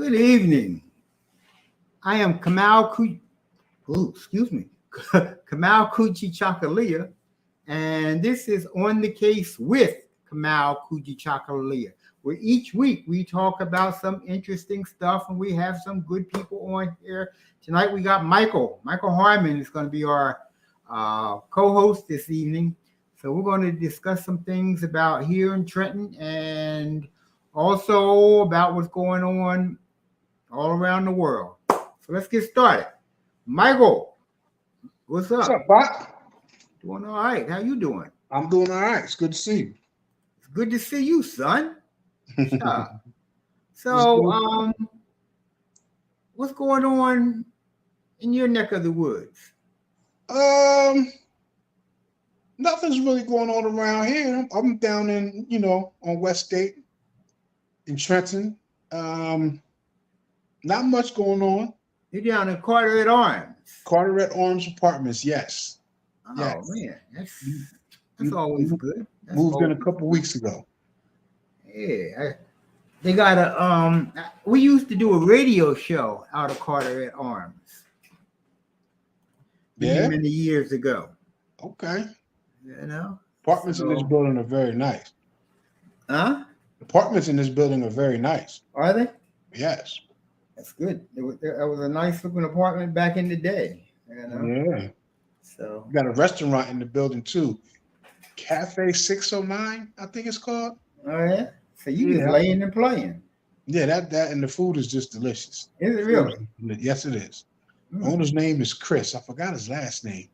Good evening. I am Kamau Kamau Kujichagulia, and this is On the Case with Kamau Kujichagulia, where each week we talk about some interesting stuff and we have some good people on here. Tonight we got Michael. Michael Harmon is going to be our co-host this evening. So we're going to discuss some things about here in Trenton and also about what's going on all around the world. So let's get started. Michael, what's up? What's up, Bob? Doing all right. How you doing? I'm doing all right. It's good to see you. It's good to see you, son. So, what's going on in your neck of the woods? Nothing's really going on around here. I'm down in, on West State in Trenton. Not much going on. You're down in Carteret Arms. Carteret Arms Apartments, yes. Oh yes. Man, that's always good. Moved in a couple weeks ago. Yeah, they got a we used to do a radio show out of Carteret Arms. Many years ago. Okay. Apartments in this building are very nice. Huh? Apartments in this building are very nice. Are they? Yes. That's good. It was a nice looking apartment back in the day. Yeah. So we got a restaurant in the building too. Cafe 609, I think it's called. Oh yeah. So you just laying and playing. Yeah, that and the food is just delicious. Is it really? Yes, it is. Owner's name is Chris. I forgot his last name.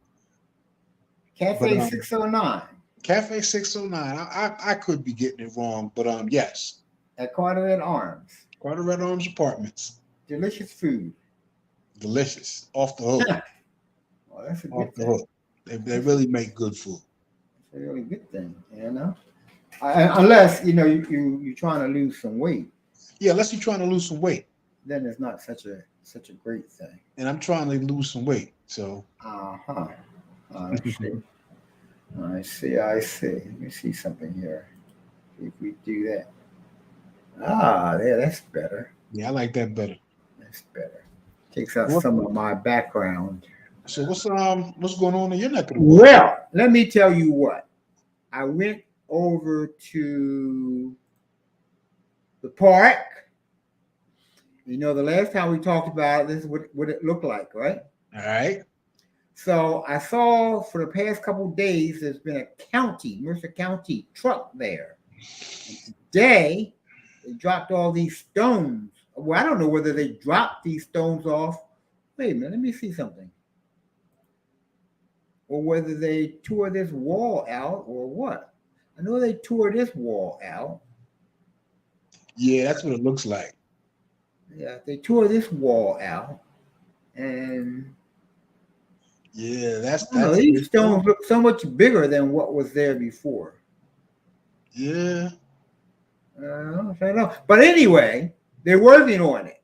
Cafe 609. Cafe 609. I could be getting it wrong, but yes. At Carteret Arms. Carteret Arms Apartments. Delicious food. Delicious. Off the hook. Well, that's a good Off the thing. hook. They really make good food. It's a really good thing, unless you're trying to lose some weight. Yeah, unless you're trying to lose some weight. Then it's not such a great thing. And I'm trying to lose some weight, so. I see. Let me see something here. If we do that. Yeah, that's better. Yeah, I like that better. That's better. Takes out some of my background. So what's going on in your neck of the woods? Well, let me tell you what. I went over to the park. The last time we talked about it, this is what it looked like, right? All right. So I saw for the past couple of days, there's been a Mercer County truck there. And today, they dropped all these stones. Well, I don't know whether they dropped these stones off. Wait a minute, let me see something. Or whether they tore this wall out or what. I know they tore this wall out. Yeah, that's what it looks like. Yeah, they tore this wall out. And yeah, that's these stones look so much bigger than what was there before. Yeah. I don't know. But anyway, they're working on it.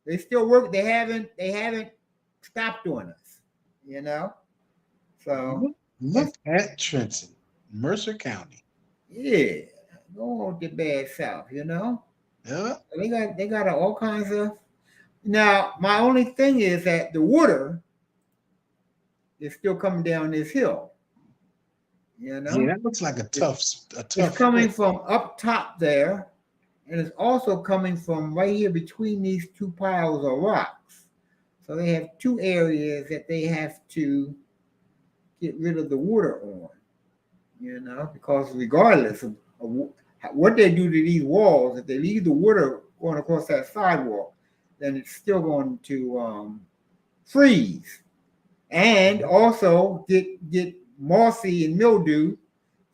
They still work. They haven't stopped on us. So look at Trenton, Mercer County. Yeah, go on to bad south. Yeah. They got all kinds of. Now, my only thing is that the water is still coming down this hill. Yeah, that looks like a tough. It's coming from up top there, and it's also coming from right here between these two piles of rocks. So they have two areas that they have to get rid of the water on. Because regardless of what they do to these walls, if they leave the water going across that sidewalk, then it's still going to freeze and also get mossy and mildew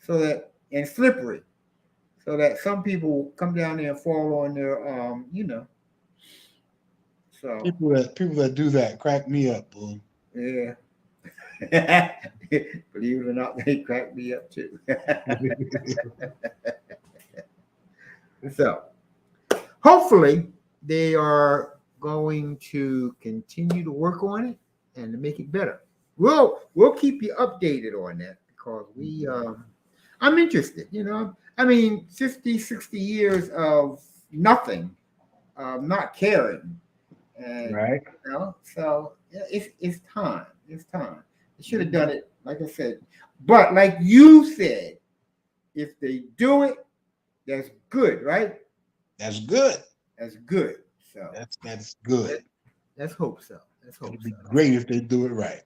and slippery, so that some people come down there and fall on their So people that do that crack me up, boy. Yeah. Believe it or not, they crack me up too. So hopefully they are going to continue to work on it and to make it better. We'll keep you updated on that because I'm interested, 50, 60 years of nothing not caring, and Right. so it's time. It's time. They should have done it, like I said. But like you said, if they do it, that's good, right? That's good. That's good. So That's good. let's hope so. Let's hope It'd be so. great if they do it right.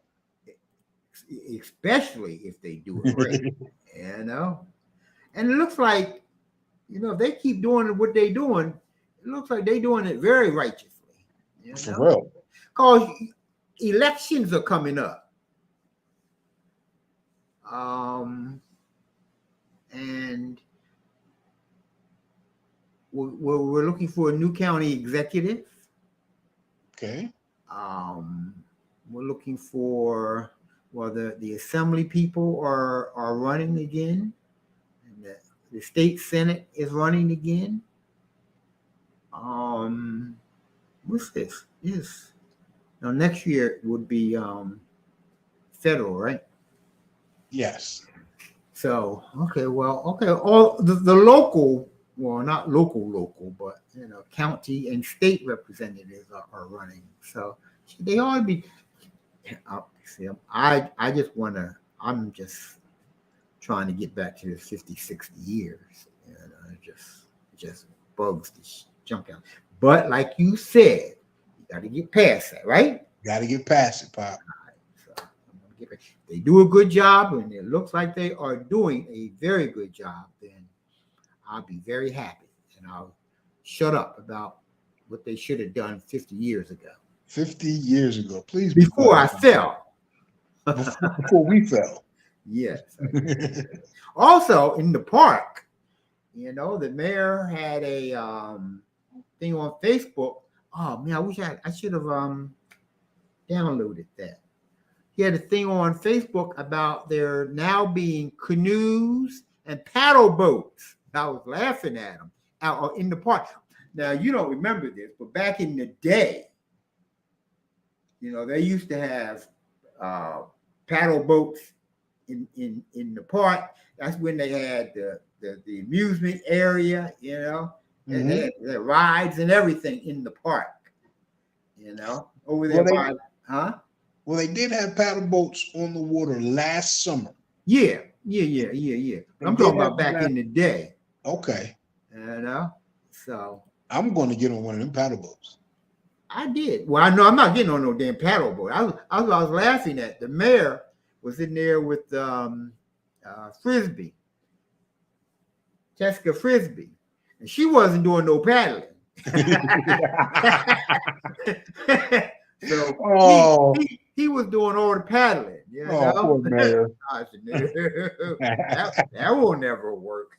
Especially if they do it right, And it looks like, if they keep doing what they're doing, it looks like they're doing it very righteously. For real. Because elections are coming up. And we're looking for a new county executive. Okay. We're looking for, the assembly people are running again, and the state senate is running again. What's this? Yes. Now next year would be federal, right? Yes. So all the local, well, not local, but county and state representatives are running. So they ought to be. I just want to. I'm just trying to get back to the 50, 60 years. It just bugs the junk out. But like you said, you got to get past that, right? Got to get past it, Pop. They do a good job, and it looks like they are doing a very good job, then I'll be very happy, and I'll shut up about what they should have done 50 years ago. 50 years ago, please. Before I fell. Before we fell. Yes. Also, in the park, the mayor had a thing on Facebook. Oh man, I wish I should have downloaded that. He had a thing on Facebook about there now being canoes and paddle boats. I was laughing at him out in the park. Now, you don't remember this, but back in the day, they used to have paddle boats in the park. That's when they had the amusement area, and they had rides and everything in the park, over there by, Well, they did have paddle boats on the water last summer. Yeah. I'm talking about back in the day. Okay. So I'm going to get on one of them paddle boats. I did. Well, I know I'm not getting on no damn paddle boat. I was laughing at the mayor was in there with Frisbee, Jessica Frisbee, and she wasn't doing no paddling. So he was doing all the paddling. Poor mayor. I said, that will never work.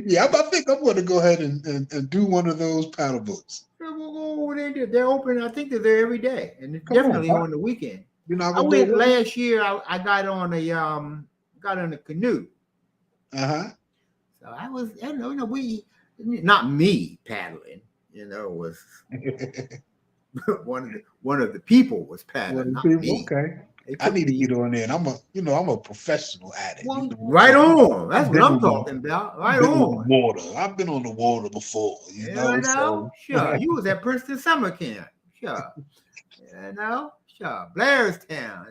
Yeah, I think I'm going to go ahead and do one of those paddle boats. They're open. I think they're there every day, and it's definitely on the weekend. I went last year. I got on a canoe. So I was, we, not me paddling. Was one of the people was paddling. Not me. Okay. I need to get on there, and I'm a professional at it. Well, right on. That's what I'm talking about. Right on. Water. I've been on the water before. So. Sure. You was at Princeton summer camp. Sure. Sure. Blairstown,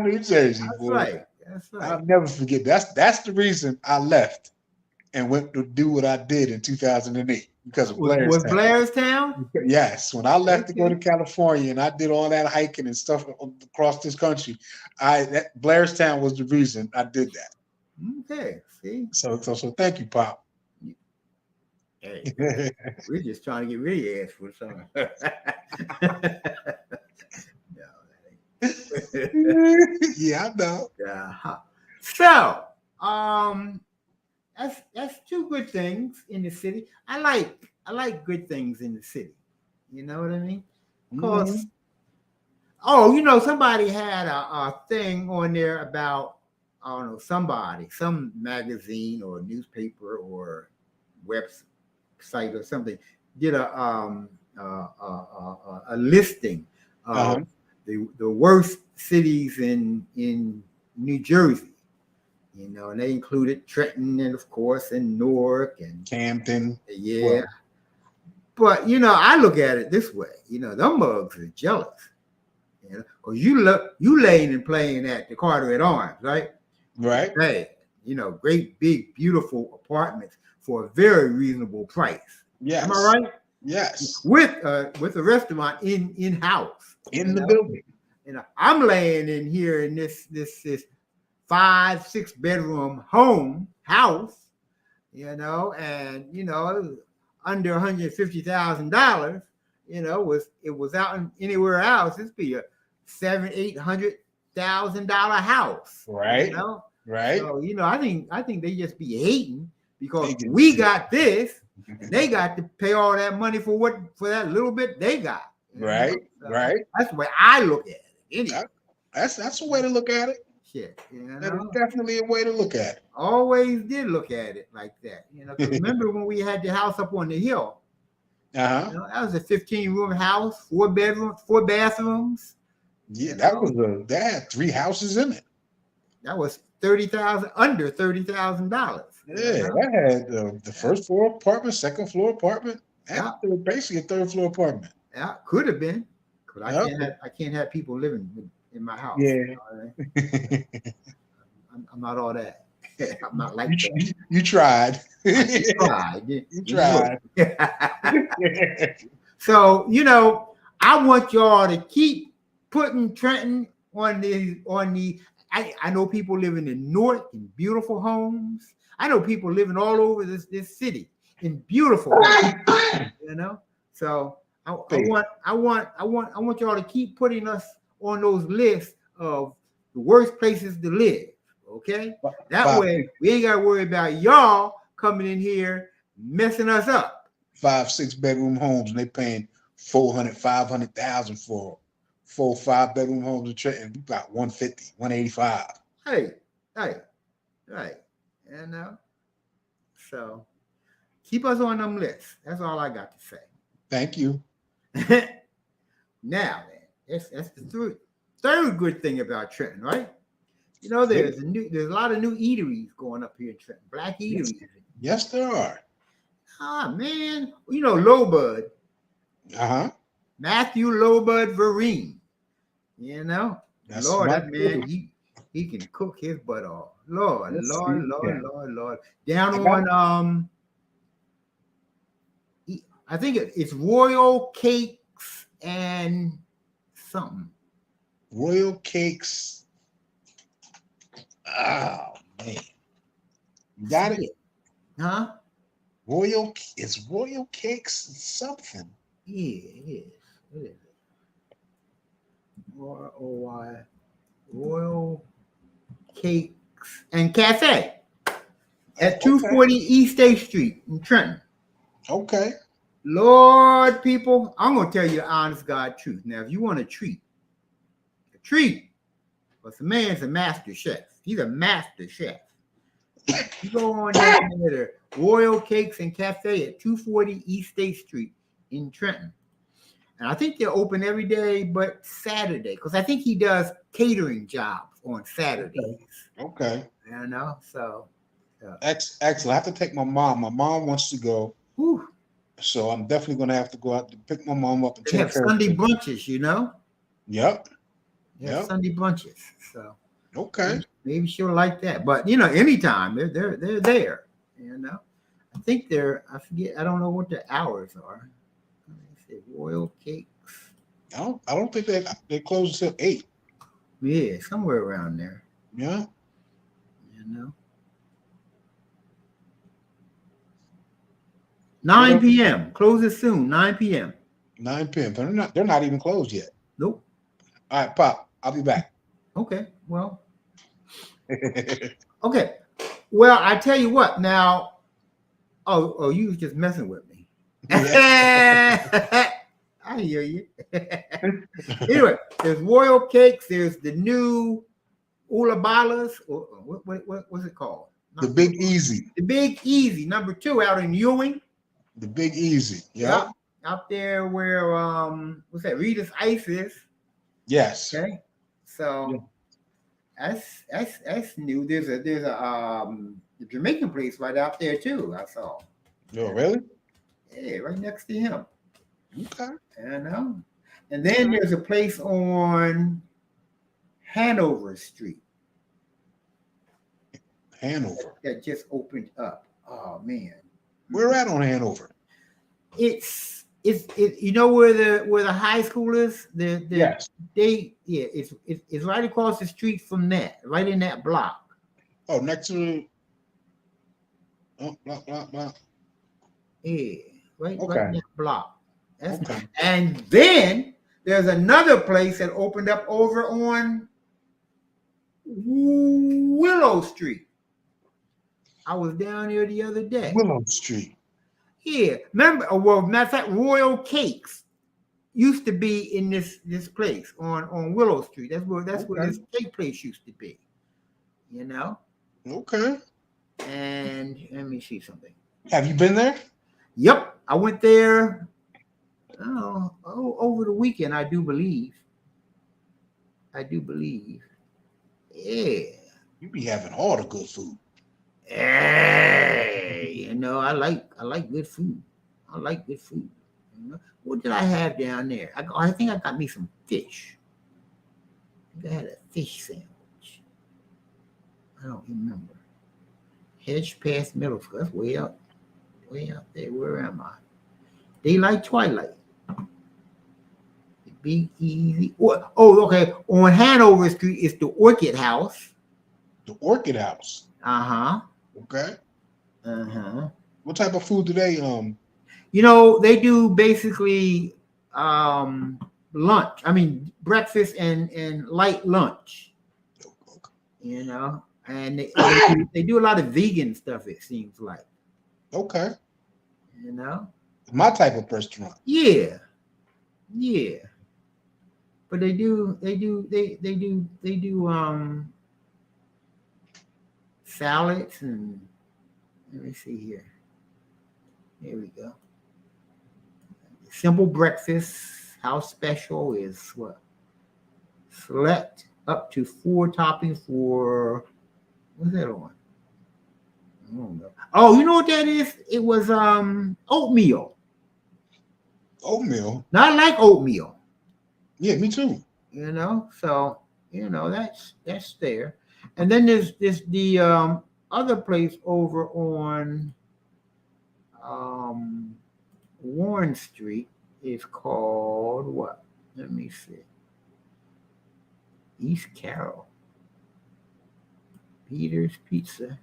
New Jersey. That's boy. right. That's right. I'll never forget. That's the reason I left and went to do what I did in 2008 because of Blairstown. Was Blairstown? Yes. When I left to go to California and I did all that hiking and stuff across this country, Blairstown was the reason I did that. Okay. See. So thank you, Pop. Hey, we're just trying to get rid of your ass for something. Yeah, I know. So, that's two good things in the city. I like good things in the city. You know what I mean? Because somebody had a thing on there about, I don't know, some magazine or newspaper or website or something did a listing of the worst cities in New Jersey. And they included Trenton and of course and Newark and Camden. Yeah. But I look at it this way. Them mugs are jealous. Because you laying and playing at the Carteret Arms, right? Right. Hey, great, big, beautiful apartments for a very reasonable price. Yes. Am I right? Yes. With a restaurant in house. In the building. I'm laying in here in this 5-6 bedroom house, and under $150,000. It was out anywhere else. It'd be a $700,000-$800,000 house. Right. Right. So I think they just be hating because we got this, and they got to pay all that money for that little bit they got. Right. So right. That's the way I look at it. Anyway. That's a way to look at it. Shit, That is definitely a way to look at it. Always did look at it like that. 'Cause remember when we had the house up on the hill? That was a 15-room house, 4 bedrooms, 4 bathrooms. Yeah, that had 3 houses in it. That was under $30,000. Yeah, that had the first floor apartment, second floor apartment, and basically a third floor apartment. Yeah, could have been. Because I can't have people living in my house. Yeah. I'm not all that. I'm not like that. You tried. I tried. You tried. So, I want y'all to keep putting Trenton on the I know people living in North in beautiful homes. I know people living all over this city in beautiful homes, So I want y'all to keep putting us on those lists of the worst places to live. Okay, that way we ain't got to worry about y'all coming in here messing us up. 5-6 bedroom homes, and they paying $400,000-$500,000 for 4 5-bedroom homes in Trenton. We got $150,000, $185,000. Hey, right, so keep us on them lists. That's all I got to say. Thank you. Now, man, that's the third good thing about Trenton, right? There's a lot of new eateries going up here in Trenton. Black eateries. Yes, there are. Man, Lowbud. Matthew Lowbud Vereen. That's Lord, that man, he can cook his butt off. Lord. Down on I think it's Royal Cakes and something. Royal Cakes. Oh man, you got it? Huh? It's Royal Cakes something. Yeah, it is. Royal Cakes and Cafe at 240 East State Street in Trenton. Okay. Lord, people, I'm gonna tell you the honest God truth. Now, if you want a treat, but the man's a master chef. He's a master chef. You go on down there to Royal Cakes and Cafe at 240 East State Street in Trenton. And I think they're open every day but Saturday, because I think he does catering jobs on Saturdays. Okay. So. Excellent. I have to take my mom. My mom wants to go. Whew. So I'm definitely going to have to go out to pick my mom up and they have Sunday brunches, Yep. Yeah, Sunday brunches. So okay, maybe she'll like that. But anytime they're there. I think I forget. I don't know what the hours are. Let me see. Royal Cakes. I don't think they close until 8. Yeah, somewhere around there. Yeah. 9 p.m. Closes soon. 9 p.m. 9 p.m. They're not even closed yet. Nope. All right, Pop. I'll be back. Okay. Well. Okay. Well, I tell you what. Now. Oh, you was just messing with me. I hear you. Anyway, there's Royal Cakes. There's the new Ulabalas. What's it called? The Big Easy. The Big Easy, number 2 out in Ewing. The Big Easy. Yeah. Out there where what's that? Rita's Ice is. Yes. Okay. So that's new. There's a Jamaican place right out there too. I saw. Oh, really? Yeah, right next to him. Okay. You know. And then there's a place on Hanover Street Hanover. that just opened up. Oh man. Where at on Hanover? It's you know where the high school is? Yes. It's right across the street from that, right in that block. Oh, next to blah. Yeah, right in Okay. that block. Okay. And then there's another place that opened up over on Willow Street. I was down there the other day. Willow Street. Yeah, remember? Well, matter of fact, Royal Cakes used to be in this place on Willow Street. That's where this cake place used to be. You know. Okay. And let me see something. Have you been there? Yep, I went there. Over the weekend, I do believe. Yeah. You be having all the good food. Hey, I like good food. I like good food. What did I have down there? I think I got me some fish. I think I had a fish sandwich. I don't remember. Hedge past middle school. That's way out there. Where am I? Daylight, twilight. The Big Easy. Oh, okay. On Hanover Street is the Orchid House. The Orchid House. Uh-huh. Okay. Uh-huh. What type of food do they They do basically lunch. I mean breakfast and light lunch. Okay. And they do a lot of vegan stuff, it seems like. Okay. My type of restaurant. Yeah. But they do salads and let me see here. Here we go. Simple breakfast. House special is what? Select up to 4 toppings for what's that on? I don't know. Oh, you know what that is? It was oatmeal. Oatmeal? Now I like oatmeal. Yeah, me too. So that's there. And then there's the other place over on Warren Street is called what? Let me see. East Carroll. Peter's Pizza.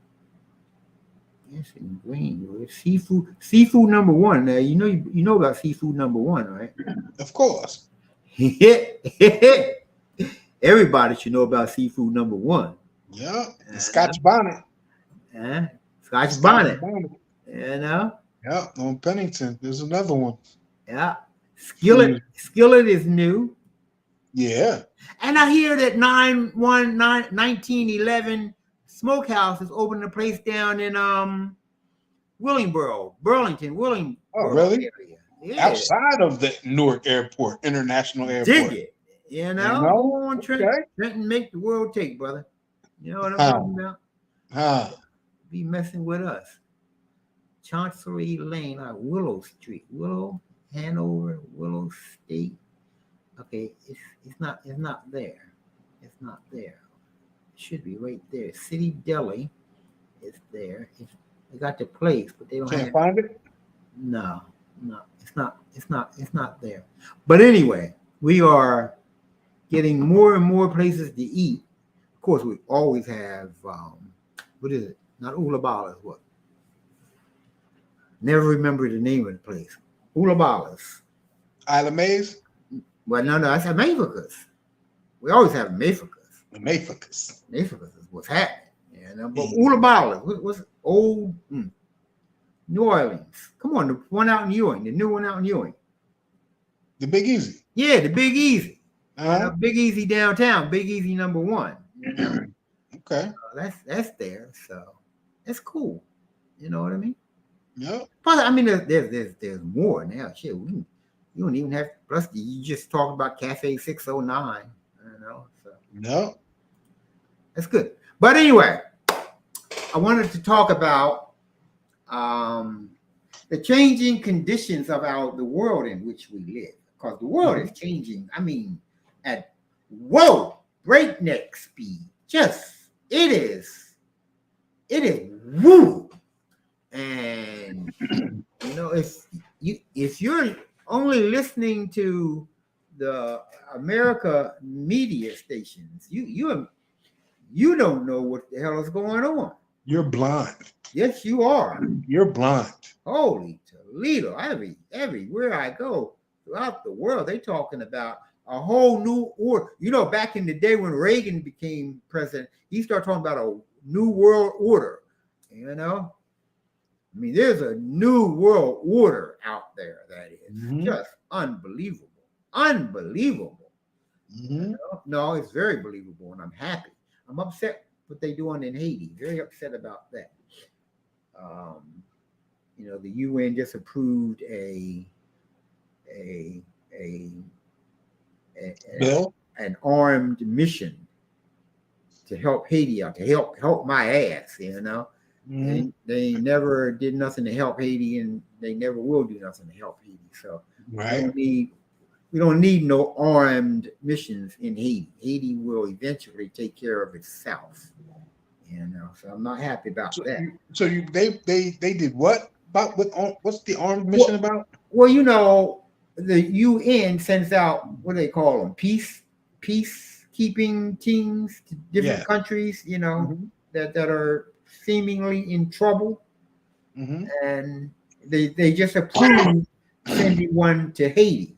Yes, in Greenwood. Seafood number 1. Now you know about seafood number 1, right? Of course. Everybody should know about seafood number 1. Yeah, the Scotch bonnet. Scotch bonnet. Yeah, on Pennington. There's another one. Yeah. Skillet is new. Yeah. And I hear that 1911 Smokehouse is opening a place down in Burlington. Oh, really? Area. Yeah. Outside of the Newark Airport, International Airport. Dig it. Go on, Trenton. Okay. Trenton make the world take, brother. You know what I'm talking about? Be messing with us. Chancery Lane, Willow Street, Hanover, Willow State. Okay, it's not there. It's not there. It should be right there. City Deli is there. They got the place, but they don't Can't find it. No, it's not there. But anyway, we are getting more and more places to eat. Of course, we always have what is it? Not Ulabalas, what? Never remember the name of the place. Ulabalas. Isle of Mays? Well, no, I said Mayfukas. We always have Mayfukas. The Mayfukas. Mayfukas is what's happening. But Ulabalas, what's old New Orleans? Come on, the one out in Ewing, the new one out in Ewing. The Big Easy. Yeah, the Big Easy. Big Easy downtown. Big Easy number 1. Okay. That's there. So that's cool. You know what I mean? Yeah. Plus, I mean, there's more now. Shit, you don't even have. Plus, you just talked about Cafe 609. So no, that's good. But anyway, I wanted to talk about the changing conditions of the world in which we live, because the world is changing. I mean, at breakneck speed. Just it is woo. And if you're only listening to the America media stations, you don't know what the hell is going on. You're blind. Yes, you are. You're blind. Holy Toledo! Everywhere I go throughout the world, they talking about a whole new order. Back in the day when Reagan became president, he started talking about a new world order. I mean, there's a new world order out there that is just unbelievable. Unbelievable. No, it's very believable, and I'm happy. I'm upset what they're doing in Haiti. Very upset about that. The UN just approved Bill? an armed mission to help Haiti out, to help my ass, They never did nothing to help Haiti, and they never will do nothing to help Haiti. So we don't need no armed missions in Haiti. Haiti will eventually take care of itself. So I'm not happy about that. They did what? What's the armed mission about? Well, the UN sends out, what do they call them? Peacekeeping teams to different countries, that are seemingly in trouble. And they just approved sending one to Haiti,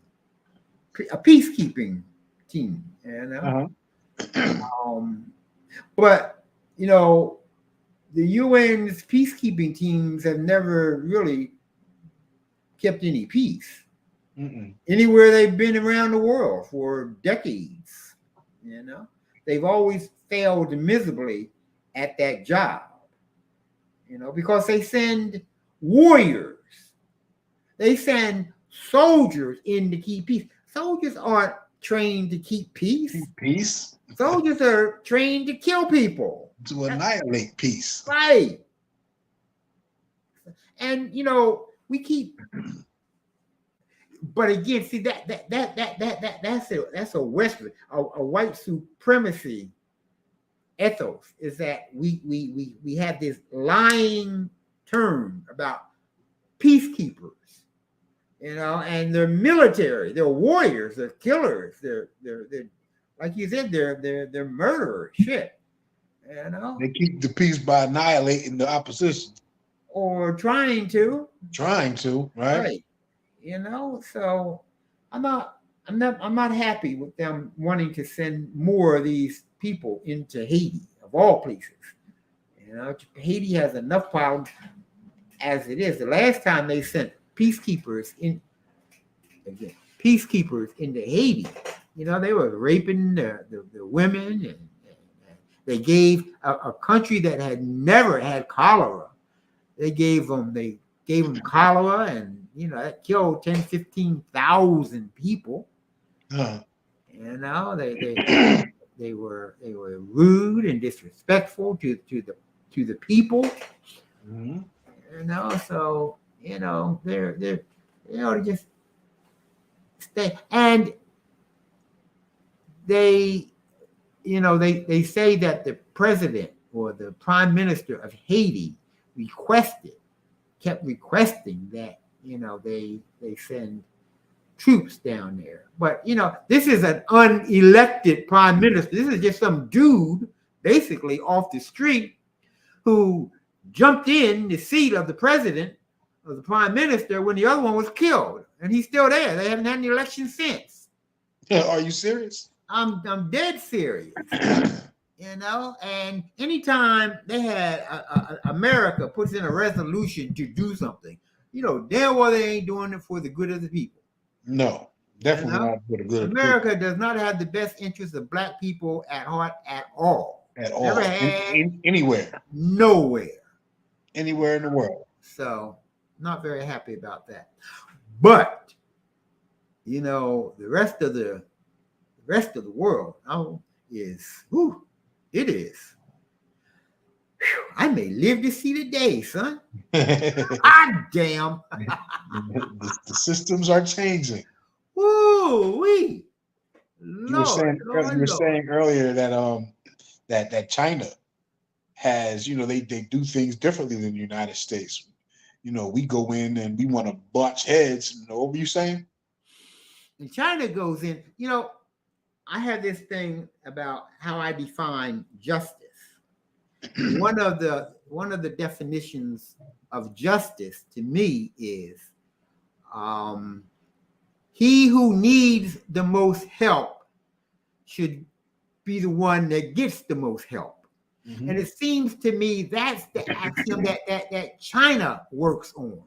a peacekeeping team. But the UN's peacekeeping teams have never really kept any peace anywhere they've been around the world for decades. They've always failed miserably at that job, because they send warriors, they send soldiers in to keep peace. Soldiers aren't trained to keep peace. Soldiers are trained to kill people, to annihilate peace. Right. And we keep, but again, see that's a Western, a white supremacy ethos, is that we have this lying term about peacekeepers, and they're military, they're warriors, they're killers, they're like you said, they're murderers. Shit. They keep the peace by annihilating the opposition. Or trying to, right? So I'm not happy with them wanting to send more of these people into Haiti, of all places. Haiti has enough problems as it is. The last time they sent peacekeepers into Haiti, they were raping the women, and they gave a country that had never had cholera. They gave them cholera, and that killed 10,000, 15,000 people. They were rude and disrespectful to the people. So they're just stay, and they say that the president or the prime minister of Haiti kept requesting that they send troops down there. But this is an unelected prime minister. This is just some dude basically off the street who jumped in the seat of the president or the prime minister when the other one was killed, and he's still there. They haven't had an election since. Are you serious? I'm dead serious. And anytime they had America puts in a resolution to do something, damn well they ain't doing it for the good of the people. No, definitely not for the good of the people. America does not have the best interests of black people at heart at all. At all. Never had. Anywhere. Nowhere. Anywhere in the world. So, not very happy about that. But, the rest of the world it is. I may live to see the day, son. the, Ah, damn. the systems are changing. Woo wee. You were Lord, saying Lord, you were Lord. saying earlier that China has, they do things differently than the United States. We go in and we want to butch heads. What were you saying? And China goes in, I have this thing about how I define justice. One of the definitions of justice to me is he who needs the most help should be the one that gets the most help. Mm-hmm. And it seems to me that's the axiom that China works on.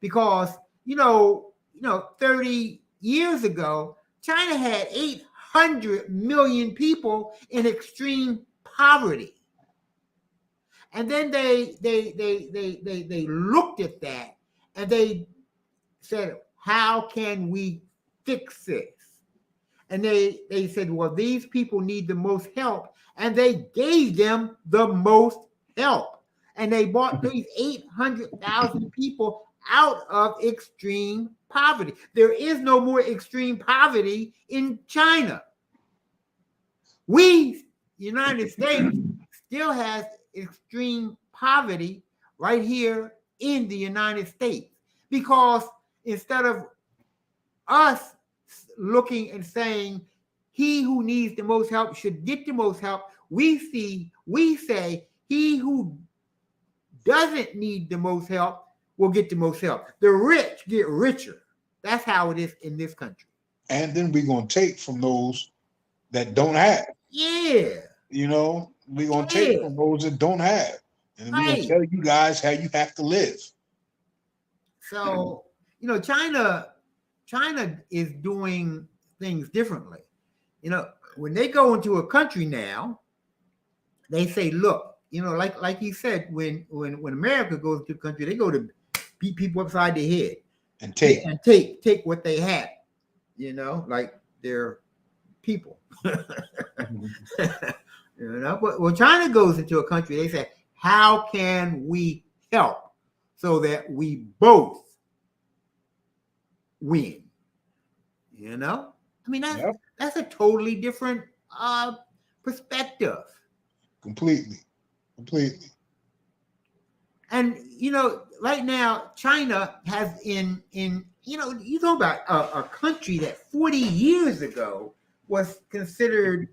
Because, 30 years ago, China had 800 million people in extreme poverty. And then they looked at that and they said, how can we fix this? And they said, well, these people need the most help. And they gave them the most help. And they brought these 800,000 people out of extreme poverty. There is no more extreme poverty in China. We, United States, still has extreme poverty right here in the United States. Because instead of us looking and saying, he who needs the most help should get the most help, we say, he who doesn't need the most help will get the most help. The rich get richer. That's how it is in this country. And then we're going to take from those that don't have. Yeah. We're going to take from those that don't have. And we're going to tell you guys how you have to live. So, China is doing things differently. When they go into a country now, they say, look, like you said, when America goes to a country, they go to beat people upside the head and take what they have, like they're people. But when China goes into a country, they say, how can we help so that we both win? That's a totally different perspective. Completely. And right now, China has in you talk about a country that 40 years ago was considered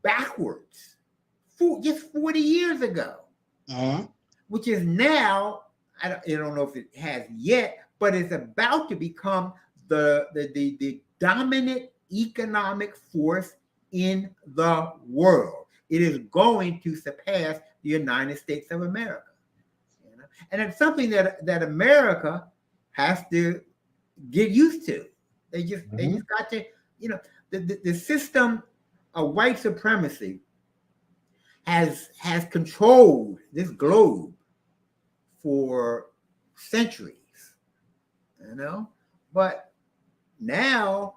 backwards. Just 40 years ago, which is now, I don't know if it has yet, but it's about to become the dominant economic force in the world. It is going to surpass the United States of America. And it's something that America has to get used to. They just got to, the system of white supremacy has controlled this globe for centuries, but now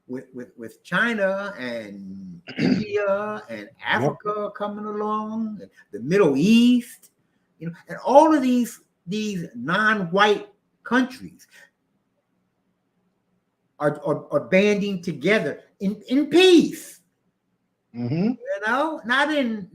with China and India and Africa coming along, and the Middle East, and all of these non-white countries are banding together in peace. Not in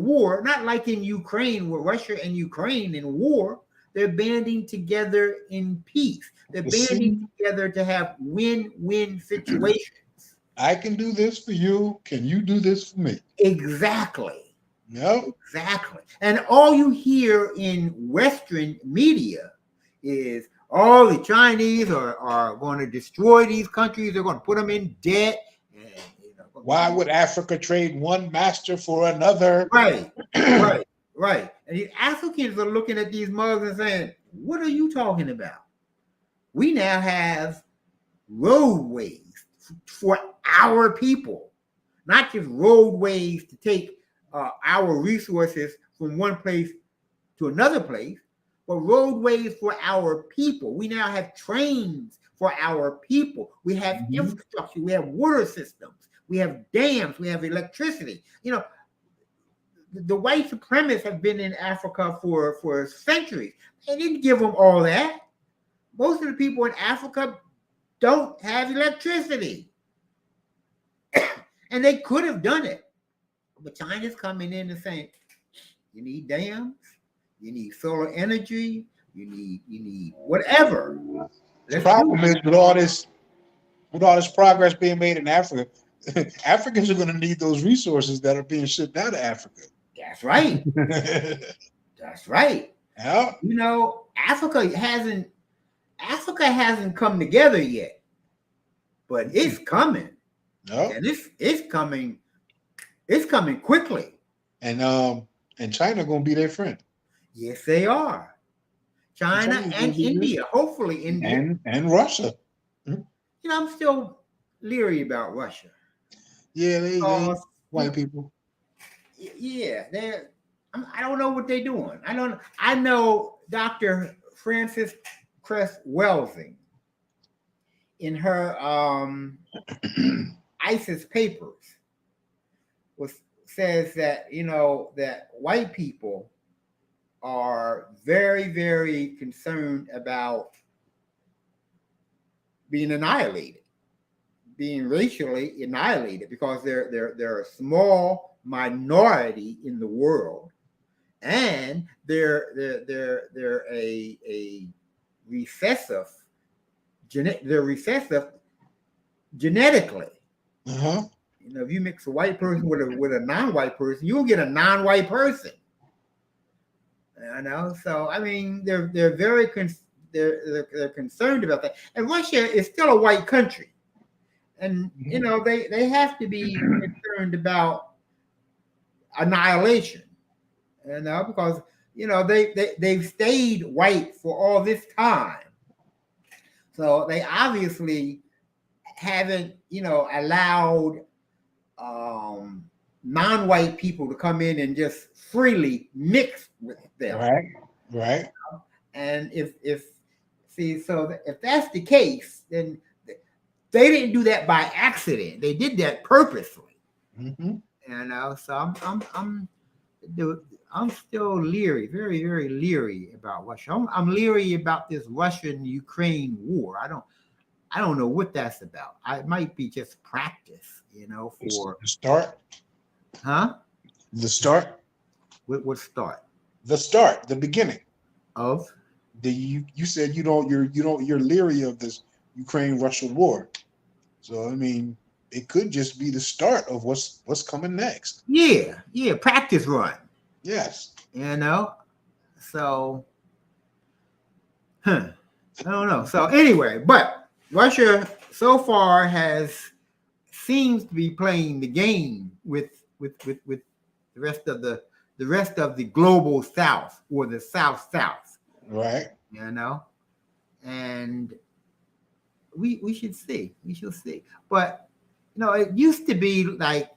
war, not like in Ukraine, where Russia and Ukraine in war. They're banding together in peace. They're banding together to have win-win situations. I can do this for you. Can you do this for me? Exactly. Yep. Exactly. And all you hear in Western media is, oh, the Chinese are going to destroy these countries. They're going to put them in debt. And, why would Africa trade one master for another? Right. And the Africans are looking at these mugs and saying, what are you talking about? We now have roadways for our people, not just roadways to take our resources from one place to another place, but roadways for our people. We now have trains for our people. We have infrastructure. We have water systems. We have dams. We have electricity. the white supremacists have been in Africa for centuries. They didn't give them all that. Most of the people in Africa don't have electricity. And they could have done it. But China's coming in and saying, you need dams, you need solar energy, you need whatever. The problem is with all this progress being made in Africa, Africans are going to need those resources that are being shipped out of Africa. That's right. That's right. Yeah. You know, Africa hasn't come together yet, but it's coming. No. And it's coming quickly. And China going to be their friend. Yes, they are. China and India, hopefully India. And Russia. You know, I'm still leery about Russia. Yeah, they white people. Yeah, I don't know what they're doing. I know Dr. Frances Cress Welsing in her ISIS papers says that, you know, that white people are very, very concerned about being annihilated, being racially annihilated, because they're a small minority in the world, and they're a recessive. They're recessive genetically. Uh-huh. You know, if you mix a white person with a non-white person, you'll get a non-white person. You know, so I mean, they're very they're concerned about that. And Russia is still a white country, and you know they have to be concerned about annihilation. You know, because you know they've stayed white for all this time, so they obviously haven't, you know, allowed non-white people to come in and just freely mix with them. Right. And if that's the case, then they didn't do that by accident. They did that purposely. Mm-hmm. You know, so I'm still leery, very, very leery about Russia. I'm leery about this Russian-Ukraine war. I don't know what that's about. It might be just practice, you know, for the start. Huh? The start. What start? The start. The beginning of you said you're leery of this Ukraine-Russia war. So I mean, it could just be the start of what's coming next. Yeah, practice run. Yes. You know, so I don't know. So anyway, but Russia so far seems to be playing the game with the rest of the global South, or the South. Right. You know, and we should see. We shall see. But you know, it used to be like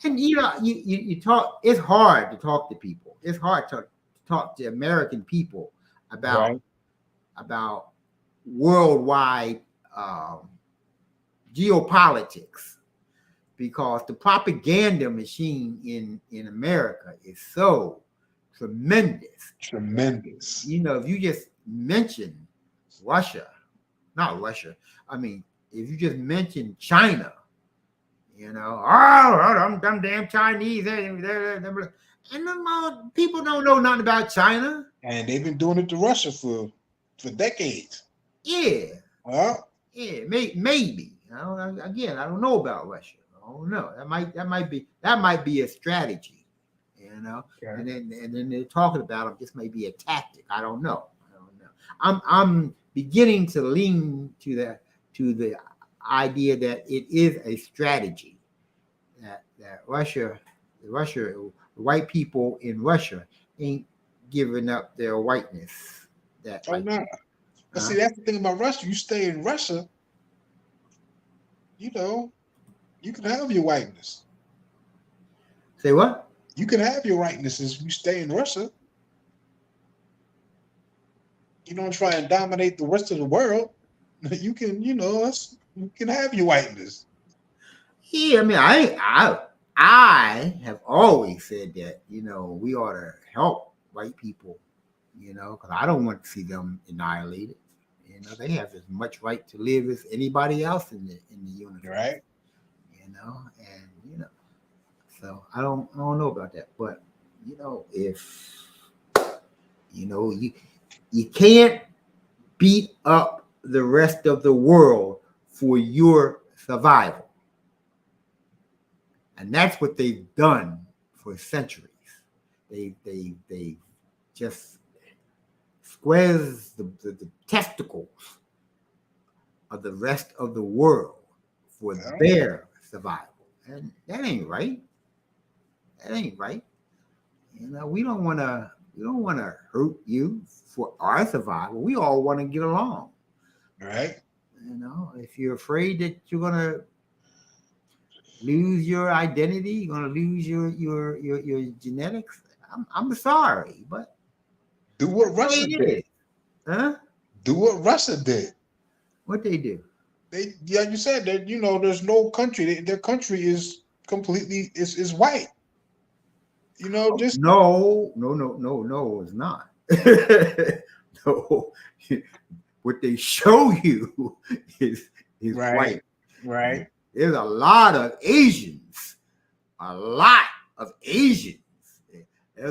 and you know, you talk. It's hard to talk to people. It's hard to talk to American people about worldwide geopolitics, because the propaganda machine in America is so tremendous. You know, if you just mention I mean, if you just mention China, you know, them damn Chinese, and people don't know nothing about China. And they've been doing it to Russia for decades. Yeah. Well, yeah, maybe. Again, I don't know about Russia. I don't know. That might be a strategy, you know. Okay. And then they're talking about them. This may be a tactic. I don't know. I'm beginning to lean to the idea that it is a strategy, that Russia, the white people in Russia ain't giving up their whiteness. No. But see, that's the thing about Russia. You stay in Russia, you know, you can have your whiteness. Say what? You can have your whiteness if you stay in Russia. You don't try and dominate the rest of the world. You can, you know, you can have your whiteness. Yeah, I mean, I have always said that, we ought to help white people, because I don't want to see them annihilated. They have as much right to live as anybody else in the universe. Right. So I don't know about that, but if you can't beat up the rest of the world for your survival. And that's what they've done for centuries. They just squares the testicles of the rest of the world for their survival. And that ain't right. That ain't right. We don't want to hurt you for our survival. We all want to get along. Right. If you're afraid that you're gonna lose your identity, you're gonna lose your genetics. I'm sorry, but do what Russia did. Huh? Do what Russia did. What they do? You said that there's no country. Their country is completely is white. Just no, it's not. No, what they show you is right, white. Right. There's a lot of Asians. There's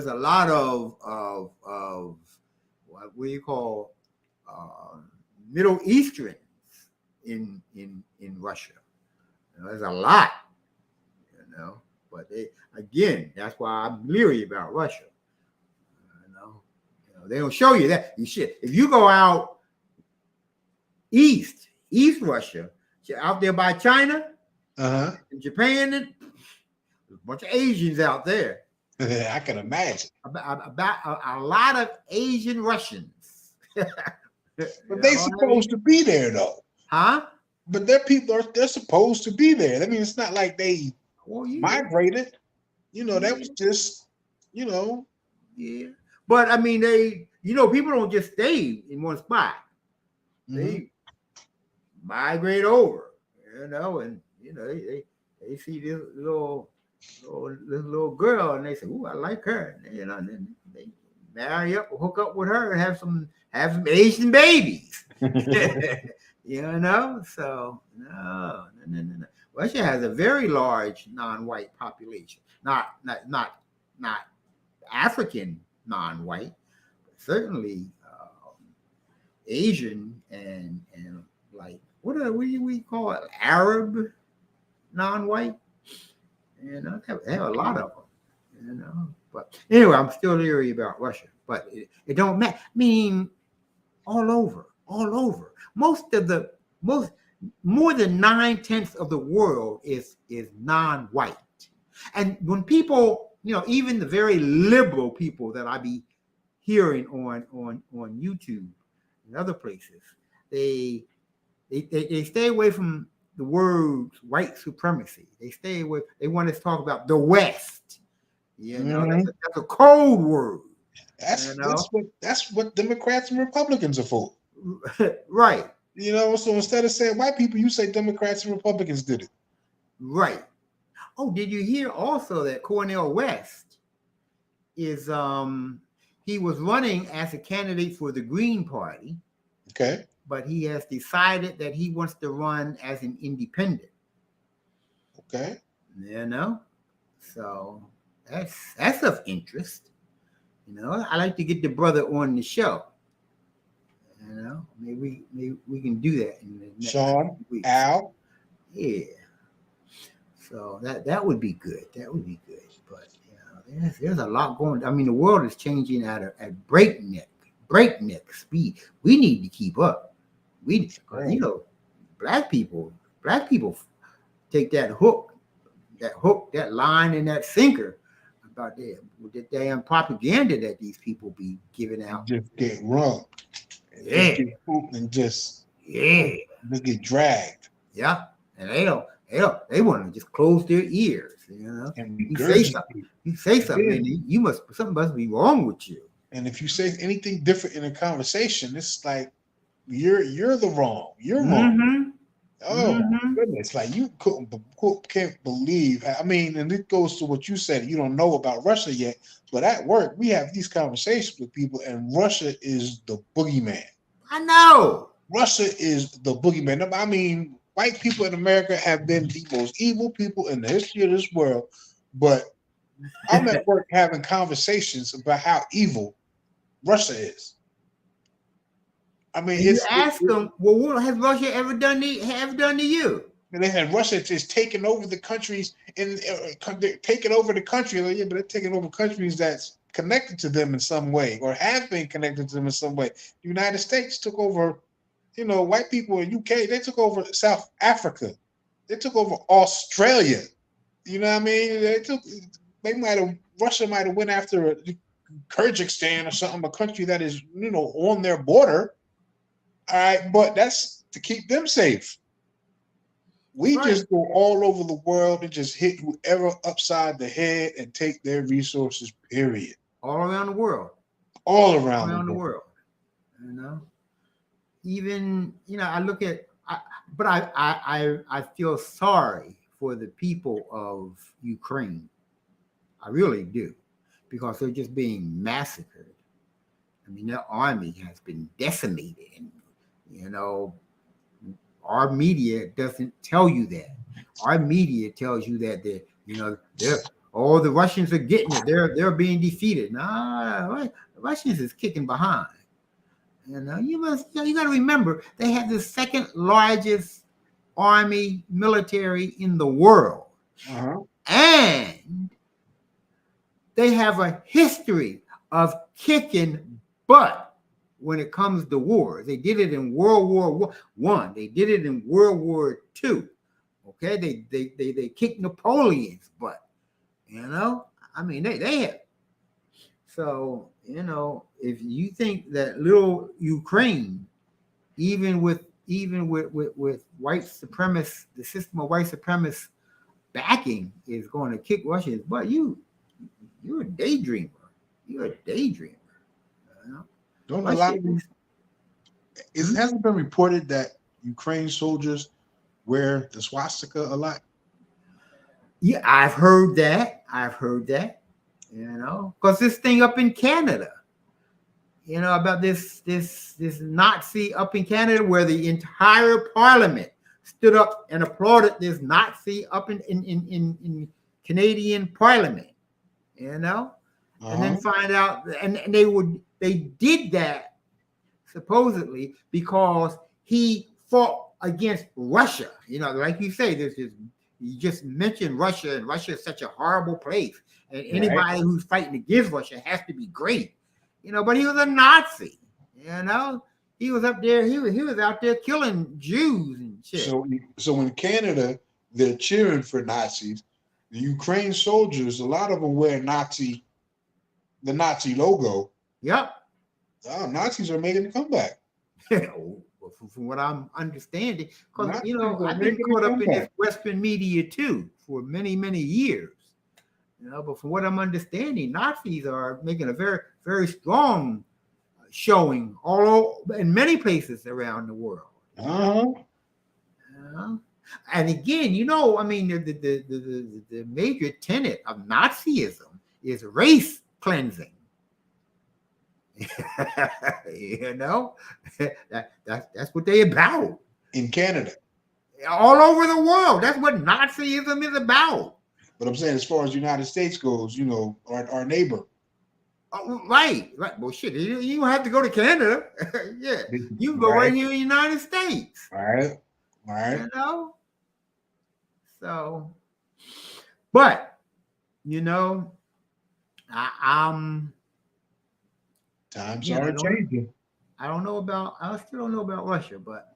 a lot of what we call Middle Easterns in Russia. There's a lot, but that's why I'm leery about Russia. They don't show you that. If you go out East Russia, out there by China, and Japan, there's a bunch of Asians out there. I can imagine. About a lot of Asian Russians. But they're supposed to be there, though. Huh? But their people they're supposed to be there. I mean, it's not like they migrated. That was just, Yeah. But I mean, people don't just stay in one spot. They migrate over, and they see this little girl, and they say, "Ooh, I like her," and then they marry up, or hook up with her, and have some Asian babies. So no. Russia has a very large non-white population, not African non-white, but certainly Asian and like what do we call it, Arab non-white. They have a lot of them. But anyway, I'm still leery about Russia, but it don't matter. I mean, all over. More than 9/10 of the world is non-white. And when people, even the very liberal people that I be hearing on YouTube and other places, they stay away from the words white supremacy. They stay away. They want to talk about the West. That's a code word. That's what Democrats and Republicans are for. Right. So instead of saying white people, you say Democrats and Republicans did it. Right. Oh, did you hear also that Cornel West is he was running as a candidate for the Green Party. Okay. But he has decided that he wants to run as an independent. Okay. So that's of interest. I like to get the brother on the show. Maybe we can do that in the next Sean, weeks. Al. Yeah. So that would be good. But there's a lot going. I mean, the world is changing at breakneck speed. We need to keep up. Black people take that hook, that line, and that sinker about the damn propaganda that these people be giving out. Just get run. Yeah. Just get dragged. Yeah. And they want to just close their ears, And you say something, and something must be wrong with you. And if you say anything different in a conversation, it's like you're the wrong. You're wrong. Oh my goodness! Like you can't believe. I mean, and it goes to what you said. You don't know about Russia yet, but at work we have these conversations with people, and Russia is the boogeyman. I know. Russia is the boogeyman. I mean, white people in America have been the most evil people in the history of this world, but I'm at work having conversations about how evil Russia is. I mean, And you ask them, well, what has Russia ever done to you? And they had Russia just taking over the countries and they're taking over the country, but they're taking over countries that's connected to them in some way or have been connected to them in some way. The United States took over, white people in UK. They took over South Africa. They took over Australia. You know what I mean? Russia might have went after Kyrgyzstan or something, a country that is on their border. All right, but that's to keep them safe. We just go all over the world and just hit whoever upside the head and take their resources, period. All around the world. All around the world. Even, I look at, but I feel sorry for the people of Ukraine. I really do, because they're just being massacred. I mean, their army has been decimated, and our media doesn't tell you that. Our media tells you that the Russians are getting it. They're being defeated. Nah, the Russians is kicking behind. You got to remember they have the second largest military in the world, and they have a history of kicking butt. When it comes to war, they did it in World War I. They did it in World War II. Okay, they kicked Napoleon's butt. I mean they have. So if you think that little Ukraine, even with white supremacists, the system of white supremacists backing is going to kick Russia's butt, you're a daydreamer. You're a daydreamer. Don't a lot of it hasn't been reported that Ukraine soldiers wear the swastika a lot? Yeah, I've heard that. Because this thing up in Canada, about this Nazi up in Canada, where the entire parliament stood up and applauded this Nazi up in Canadian parliament, and then find out, and they did that supposedly because he fought against Russia. Like you say, you just mentioned Russia, and Russia is such a horrible place, and anybody who's fighting against Russia has to be great. But he was a Nazi. He was up there. He was out there killing Jews and shit. So in Canada, they're cheering for Nazis. The Ukraine soldiers, a lot of them wear the Nazi logo. Yep. Oh, Nazis are making a comeback. From what I'm understanding, because I've been caught up in this Western media too for many, many years. But from what I'm understanding, Nazis are making a very, very strong showing in many places around the world. And again, I mean, the major tenet of Nazism is race cleansing. That's what they about in Canada, all over the world. That's what Nazism is about. But I'm saying, as far as the United States goes, our neighbor. Right. Well, shit, you don't have to go to Canada. Yeah, you can go right here in the United States. All right. So, but times are changing. I still don't know about Russia, but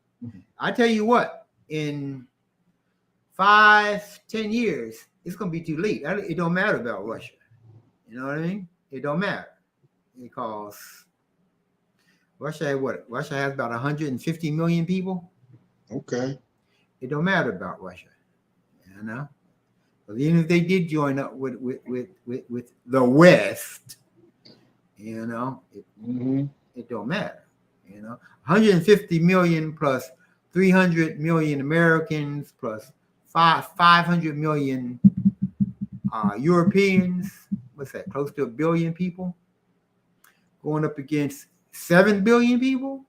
I tell you what, in 5-10 years, it's going to be too late. It don't matter about Russia. You know what I mean? It don't matter, because Russia has about 150 million people. Okay. It don't matter about Russia. But even if they did join up with the West, it don't matter. 150 million plus 300 million Americans plus 500 million Europeans. What's that? Close to 1 billion people going up against 7 billion people.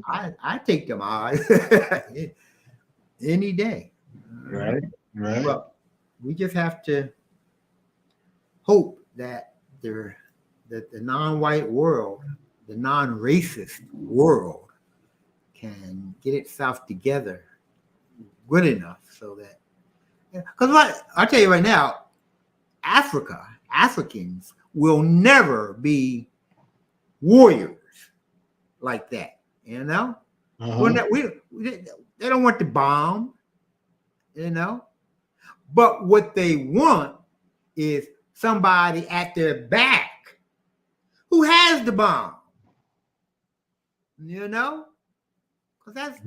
I take them odds any day. Right. Well, we just have to hope that the non-white world, the non-racist world, can get itself together good enough so that, because I'll tell you right now, Africans will never be warriors like that, you know? They don't want to bomb, you know? But what they want is somebody at their back who has the bomb, you know? Because that's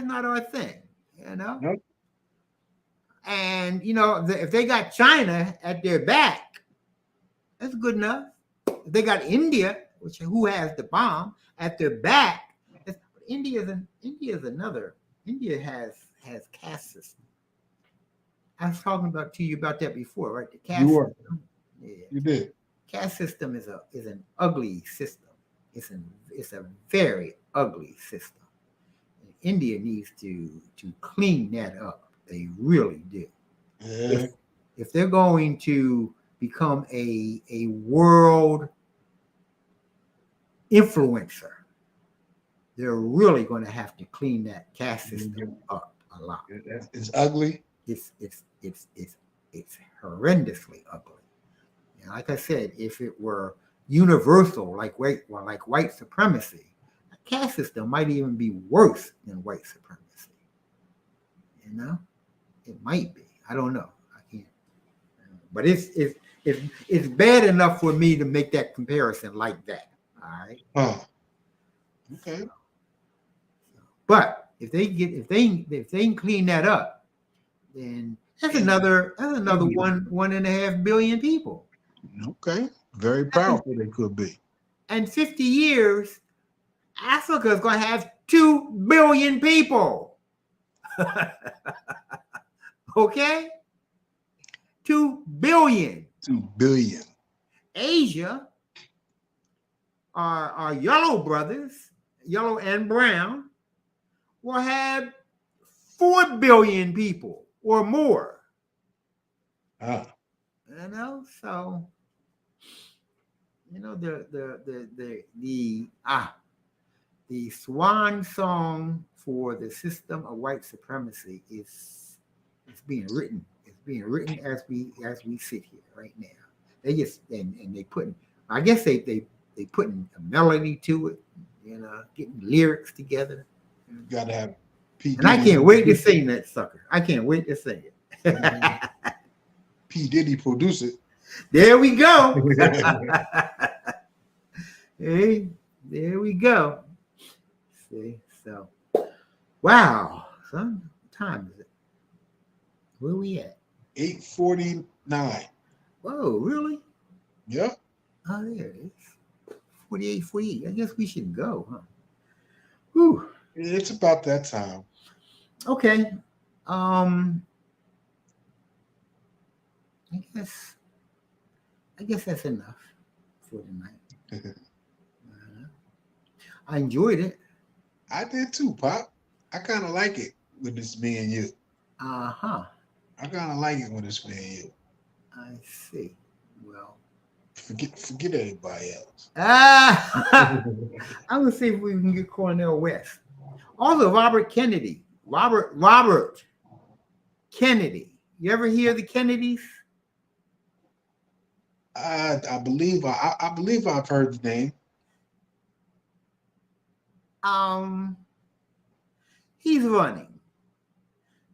not our thing, you know? Yep. And, you know, if they got China at their back, that's good enough. If they got India, who has the bomb, at their back, India has caste system. I was talking to you about that before, right? The caste system. Yeah. You did. Caste system is an ugly system. It's a very ugly system. And India needs to clean that up. They really do. Yeah. If they're going to become a world influencer, they're really going to have to clean that caste system up a lot. It's ugly. It's horrendously ugly. And like I said, if it were universal, like white supremacy, the caste system might even be worse than white supremacy. You know, it might be. I don't know. I can't. But it's bad enough for me to make that comparison like that. All right. Oh. Okay. But if they can clean that up, then that's another 1.5 billion people. Okay. Very powerful they could be. And 50 years, Africa is going to have 2 billion people. Okay? 2 billion. 2 billion. Asia, our yellow brothers, yellow and brown, will have 4 billion people or more. Ah. You know, so you know the swan song for the system of white supremacy is being written. It's being written as we sit here right now. They just and they putting, I guess they putting a melody to it, you know, getting lyrics together. You gotta have P. And I can't wait to sing that sucker. I can't wait to sing it. P. Diddy produce it. There we go. Hey, there we go. See, so wow, son, what time is it? Where we at? 8:49. Whoa, really? Yep. Oh, there it is. 48. I guess we should go, huh? Whew. It's about that time. Okay. I guess that's enough for tonight. I enjoyed it. I did too, Pop. I kind of like it when it's me and you. Uh-huh. I kind of like it when it's me and you. I see. Well, forget everybody else. I'm gonna see if we can get Cornel West. Also, Robert Kennedy. Robert Kennedy. You ever hear the Kennedys? I believe I've heard the name. He's running.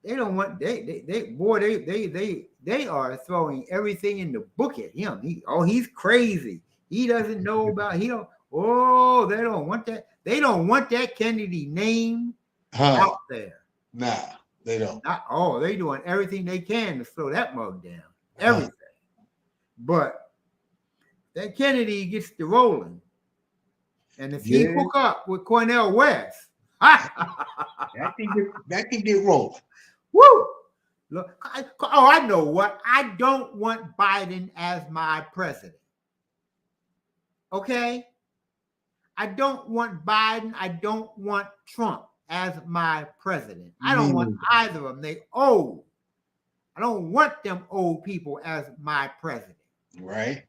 They don't want they are throwing everything in the book at him. He's crazy. He doesn't know about they don't want that. They don't want that Kennedy name out there. Nah, they don't. They doing everything they can to slow that mug down. Everything. But that Kennedy gets to rolling. And if he hook up with Cornel West, That can get rolling. Woo! Look, I know what. I don't want Biden as my president. Okay? I don't want Biden. I don't want Trump as my president. I don't want either of them. They old. I don't want them old people as my president. Right.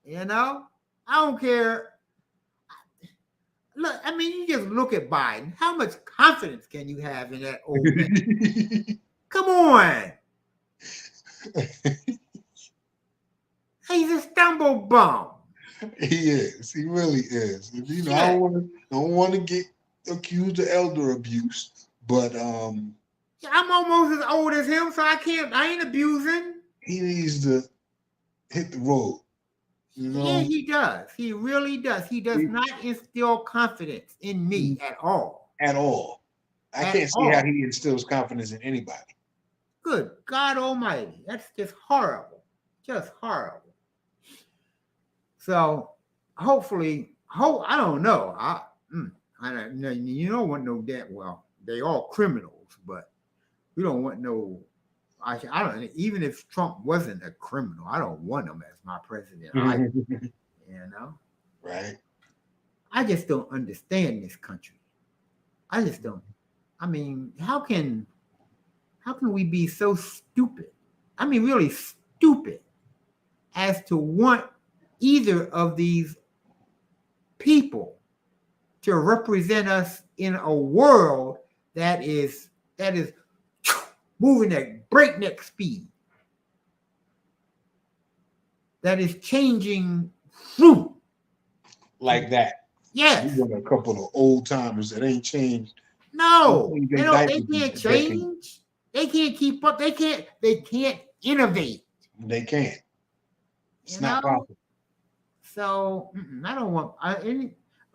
You know? I don't care. Look, I mean, you just look at Biden. How much confidence can you have in that old man? Come on. He's a stumble bum. He is. He really is. You know, Yeah. I don't want to get accused of elder abuse, but I'm almost as old as him, so I ain't abusing. he needs to hit the road. You know? Yeah, he does. He really does. He does not instill confidence in me at all. At all. I can't see how he instills confidence in anybody. Good God Almighty. That's just horrible. Just horrible. So hopefully, I don't know. I don't know. You don't want no that. Well, they all criminals, but we don't want no. I don't. Even if Trump wasn't a criminal, I don't want him as my president. You know. Right. I just don't understand this country. I just don't. I mean, how can we be so stupid? I mean, really stupid as to want either of these people to represent us in a world that is moving at breakneck speed, that is changing fruit like that. Yes. You got a couple of old timers that ain't changed. No, they can't change. They can't keep up. They can't innovate. They can't. It's not possible. So I don't want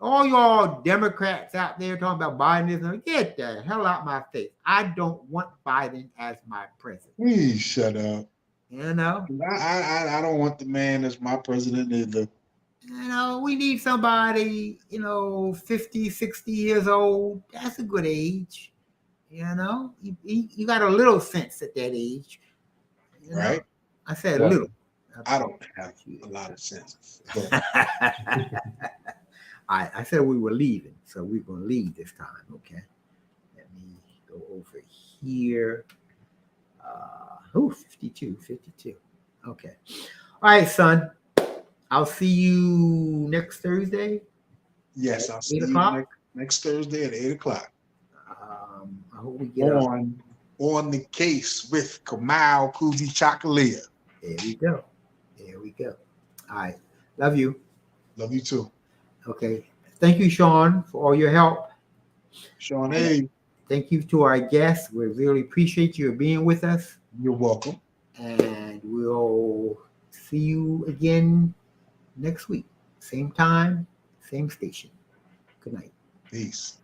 all y'all Democrats out there talking about Biden. Get the hell out my face. I don't want Biden as my president. Please shut up. You know? I don't want the man as my president either. You know, we need somebody, 50, 60 years old. That's a good age. You know? You got a little sense at that age. Right? I said a little. I don't have a lot of sense. I said we were leaving, so we're going to leave this time, okay? Let me go over here. 52. Okay. All right, son. I'll see you next Thursday. Yes, I'll see you next Thursday at 8 o'clock. I hope we get on the case with Kamau Kujichagulia. There we go. All right. Love you. Love you too. Okay. Thank you, Sean, for all your help. Sean, hey. Thank you to our guests. We really appreciate you being with us. You're welcome. And we'll see you again next week. Same time, same station. Good night. Peace.